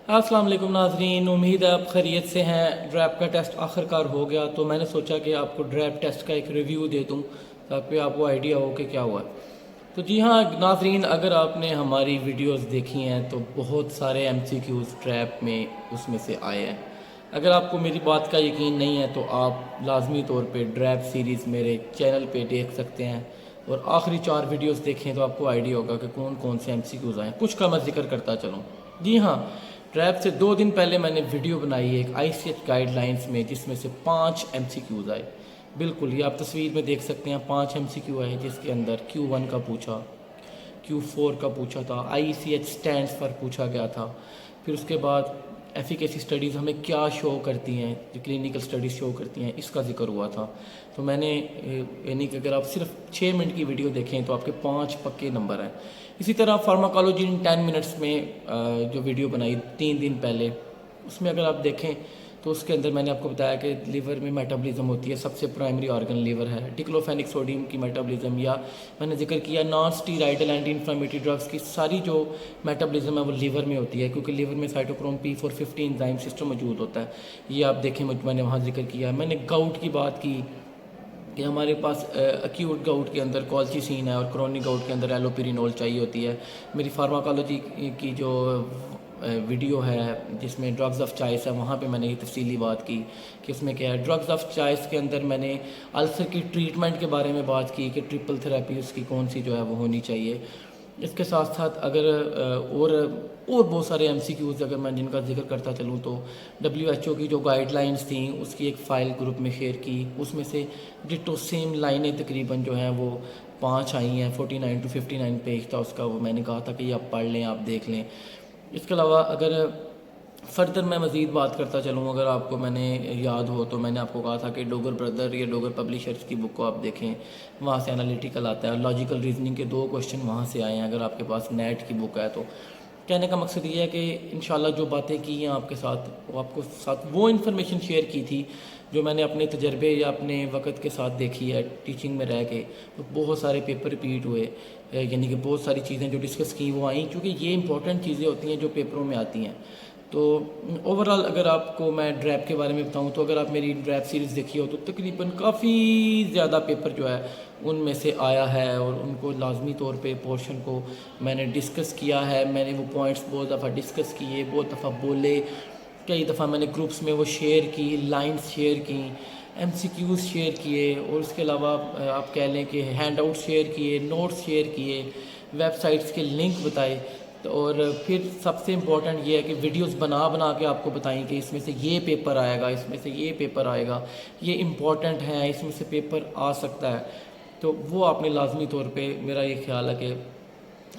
السلام علیکم ناظرین، امید ہے آپ خیریت سے ہیں۔ ڈریپ کا ٹیسٹ آخر کار ہو گیا تو میں نے سوچا کہ آپ کو ڈریپ ٹیسٹ کا ایک ریویو دے دوں تاکہ آپ کو آئیڈیا ہو کہ کیا ہوا ہے۔ تو جی ہاں ناظرین، اگر آپ نے ہماری ویڈیوز دیکھی ہیں تو بہت سارے ایم سی کیوز ڈریپ میں اس میں سے آئے ہیں۔ اگر آپ کو میری بات کا یقین نہیں ہے تو آپ لازمی طور پہ ڈریپ سیریز میرے چینل پہ دیکھ سکتے ہیں اور آخری 4 ویڈیوز دیکھیں تو آپ کو آئیڈیا ہوگا کہ کون کون سے ایم سی کیوز آئے ہیں۔ کچھ کا میں ذکر کرتا چلوں۔ جی ہاں، ٹریپ سے 2 دن پہلے میں نے ویڈیو بنائی ہے ایک آئی سی ایچ گائیڈ لائنز میں، جس میں سے 5 ایم سی کیوز آئے۔ بالکل یہ آپ تصویر میں دیکھ سکتے ہیں، 5 ایم سی کیو آئے جس کے اندر Q1 کا پوچھا، Q4 کا پوچھا تھا، آئی سی ایچ سٹینڈز پر پوچھا گیا تھا۔ پھر اس کے بعد ایفیکیسی سٹڈیز ہمیں کیا شو کرتی ہیں، جو کلینیکل سٹڈیز شو کرتی ہیں، اس کا ذکر ہوا تھا۔ تو میں نے یعنی کہ اگر آپ صرف 6 منٹ کی ویڈیو دیکھیں تو آپ کے 5 پکے نمبر ہیں۔ اسی طرح فارماکالوجی ان 10 منٹس میں جو ویڈیو بنائی 3 دن پہلے، اس میں اگر آپ دیکھیں تو اس کے اندر میں نے آپ کو بتایا کہ لیور میں میٹابولزم ہوتی ہے، سب سے پرائمری آرگن لیور ہے، ڈیکلوفینک سوڈیم کی میٹابولزم، یا میں نے ذکر کیا نان اسٹیرائڈل اینٹی انفلامیٹری ڈرگس کی ساری جو میٹابولزم ہے وہ لیور میں ہوتی ہے، کیونکہ لیور میں سائٹوکروم P450 انزائم سسٹم موجود ہوتا ہے۔ یہ آپ دیکھیں، میں نے وہاں ذکر کیا۔ میں نے گاؤٹ کی بات کی کہ ہمارے پاس ایکیوٹ گاؤٹ کے اندر کالچیسین ہے اور کرونک گاؤٹ کے اندر ایلوپیرینول چاہیے ہوتی ہے۔ میری فارماکالوجی کی جو ویڈیو ہے جس میں ڈرگز آف چوائس ہے، وہاں پہ میں نے یہ تفصیلی بات کی کہ اس میں کیا ہے۔ ڈرگز آف چوائس کے اندر میں نے السر کی ٹریٹمنٹ کے بارے میں بات کی کہ ٹرپل تھراپی اس کی کون سی جو ہے وہ ہونی چاہیے۔ اس کے ساتھ ساتھ اگر اور بہت سارے ایم سی کیوز اگر میں جن کا ذکر کرتا چلوں تو WHO کی جو گائیڈ لائنز تھیں اس کی ایک فائل گروپ میں شیئر کی، اس میں سے ڈٹو سیم لائنیں تقریباً جو ہیں وہ 5 آئی ہیں، 49 to 59 پیج تھا اس کا۔ وہ میں نے کہا تھا کہ یہ آپ پڑھ لیں، آپ دیکھ لیں۔ اس کے علاوہ اگر فردر میں مزید بات کرتا چلوں، اگر آپ کو میں نے یاد ہو تو میں نے آپ کو کہا تھا کہ ڈوگر بردر یا ڈوگر پبلیشرز کی بک کو آپ دیکھیں، وہاں سے انالیٹیکل آتا ہے، لاجیکل ریزننگ کے 2 کوشچن وہاں سے آئے ہیں اگر آپ کے پاس نیٹ کی بک ہے تو۔ کہنے کا مقصد یہ ہے کہ انشاءاللہ جو باتیں کی ہیں آپ کے ساتھ، وہ آپ کو ساتھ وہ انفارمیشن شیئر کی تھی جو میں نے اپنے تجربے یا اپنے وقت کے ساتھ دیکھی ہے ٹیچنگ میں رہ کے۔ بہت سارے پیپر ریپیٹ ہوئے، یعنی کہ بہت ساری چیزیں جو ڈسکس کی وہ آئیں، کیونکہ یہ امپورٹنٹ چیزیں ہوتی ہیں جو پیپروں میں آتی ہیں۔ تو اوورال اگر آپ کو میں ڈریپ کے بارے میں بتاؤں تو اگر آپ میری ڈریپ سیریز دیکھی ہو تو تقریباً کافی زیادہ پیپر جو ہے ان میں سے آیا ہے، اور ان کو لازمی طور پہ پورشن کو میں نے ڈسکس کیا ہے۔ میں نے وہ پوائنٹس بہت دفعہ ڈسکس کیے، بہت دفعہ بولے، کئی دفعہ میں نے گروپس میں وہ شیئر کی، لائنز شیئر کی، ایم سی کیوز شیئر کیے، اور اس کے علاوہ آپ کہہ لیں کہ ہینڈ آؤٹ شیئر کیے، نوٹس شیئر کیے، ویب سائٹس کے لنک بتائے۔ اور پھر سب سے امپورٹنٹ یہ ہے کہ ویڈیوز بنا کے آپ کو بتائیں کہ اس میں سے یہ پیپر آئے گا، اس میں سے یہ پیپر آئے گا، یہ امپورٹنٹ ہے، اس میں سے پیپر آ سکتا ہے۔ تو وہ آپ نے لازمی طور پہ، میرا یہ خیال ہے کہ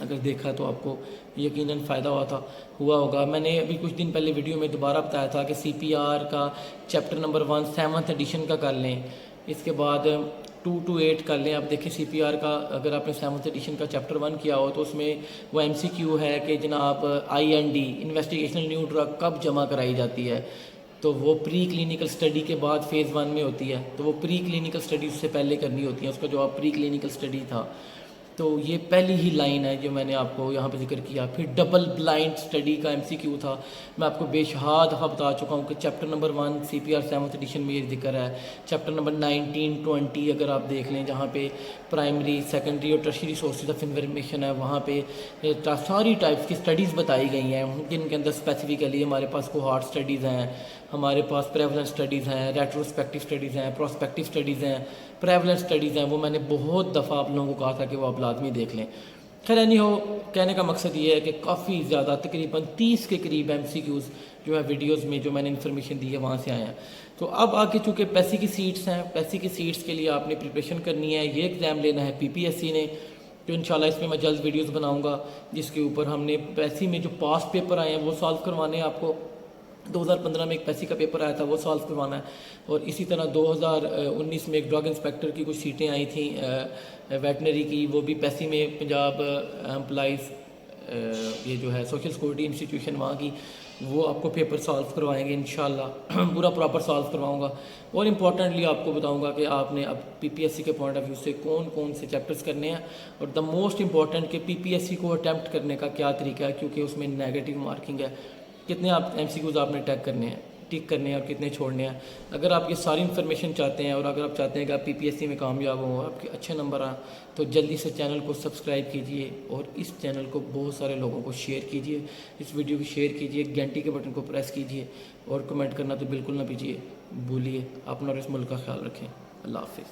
اگر دیکھا تو آپ کو یقیناً فائدہ ہوا ہوگا۔ میں نے ابھی کچھ دن پہلے ویڈیو میں دوبارہ بتایا تھا کہ CPR کا چیپٹر نمبر 1 7th ایڈیشن کا کر لیں، اس کے بعد 2 to 8 کر لیں۔ آپ دیکھیں CPR کا اگر آپ نے 7th ایڈیشن کا چیپٹر 1 کیا ہو تو اس میں وہ MCQ ہے کہ جناب IND انویسٹیگیشنل نیو ڈرگ کب جمع کرائی جاتی ہے، تو وہ پری کلینیکل سٹڈی کے بعد فیز 1 میں ہوتی ہے، تو وہ پری کلینیکل سٹڈی اس سے پہلے کرنی ہوتی ہے، اس کا جواب پری کلینیکل سٹڈی تھا۔ تو یہ پہلی ہی لائن ہے جو میں نے آپ کو یہاں پہ ذکر کیا۔ پھر ڈبل بلائنڈ سٹڈی کا MCQ تھا، میں آپ کو بے شہاد دفعہ بتا چکا ہوں کہ chapter number 1 CPR 7th edition میں یہ ذکر ہے۔ چیپٹر نمبر 19 20 اگر آپ دیکھ لیں، جہاں پہ پرائمری سیکنڈری اور ٹرشری سورسز آف انفارمیشن ہے، وہاں پہ ساری ٹائپس کی سٹڈیز بتائی گئی ہیں، جن کے اندر اسپیسیفکلی ہمارے پاس کوہارٹ سٹڈیز ہیں، ہمارے پاس پریولنس سٹڈیز ہیں، ریٹروسپیکٹیو سٹڈیز ہیں، پروسپیکٹیو سٹڈیز ہیں، پریولنس سٹڈیز ہیں۔ وہ میں نے بہت دفعہ آپ لوگوں کو کہا تھا کہ وہ آپ لازمی دیکھ لیں۔ خیر نہیں ہو، کہنے کا مقصد یہ ہے کہ کافی زیادہ تقریباً 30 کے قریب MCQs جو ہے ویڈیوز میں جو میں نے انفارمیشن دی ہے وہاں سے آئے ہیں۔ تو اب آگے چونکہ پیسی کی سیٹس ہیں، پیسی کی سیٹس کے لیے آپ نے پریپریشن کرنی ہے، یہ ایگزام لینا ہے PPSC نے، تو انشاءاللہ اس میں میں جلد ویڈیوز بناؤں گا جس کے اوپر ہم نے پیسی میں جو پاسٹ پیپر آئے ہیں وہ سالو کروانے ہیں۔ آپ کو 2015 میں ایک پیسی کا پیپر آیا تھا، وہ سالو کروانا ہے، اور اسی طرح 2019 میں ایک ڈرگ انسپیکٹر کی کچھ سیٹیں آئی تھیں ویٹنری کی، وہ بھی پیسی میں پنجاب امپلائز یہ جو ہے سوشل سیکورٹی انسٹیٹیوشن وہاں کی، وہ آپ کو پیپر سالو کروائیں گے انشاءاللہ، پورا پراپر سالو کرواؤں گا۔ اور امپورٹنٹلی آپ کو بتاؤں گا کہ آپ نے اب PPSC کے پوائنٹ آف ویو سے کون کون سے چیپٹرز کرنے ہیں، اور دا موسٹ امپورٹنٹ کہ PPSC کو اٹیمپٹ کرنے کا کیا طریقہ ہے، کیونکہ اس میں نیگیٹو مارکنگ ہے۔ کتنے آپ MCQs آپ نے ٹک کرنے ہیں اور کتنے چھوڑنے ہیں. اگر آپ یہ ساری انفارمیشن چاہتے ہیں اور اگر آپ چاہتے ہیں کہ آپ PPSC میں کامیاب ہوں، آپ کے اچھے نمبر آئیں، تو جلدی سے چینل کو سبسکرائب کیجئے اور اس چینل کو بہت سارے لوگوں کو شیئر کیجئے. اس ویڈیو کو شیئر کیجئے، گھنٹی کے بٹن کو پریس کیجئے اور کمنٹ کرنا تو بالکل نہ بھیجیے بھولیے. اپنا اور اس ملک کا خیال رکھیں. اللہ حافظ.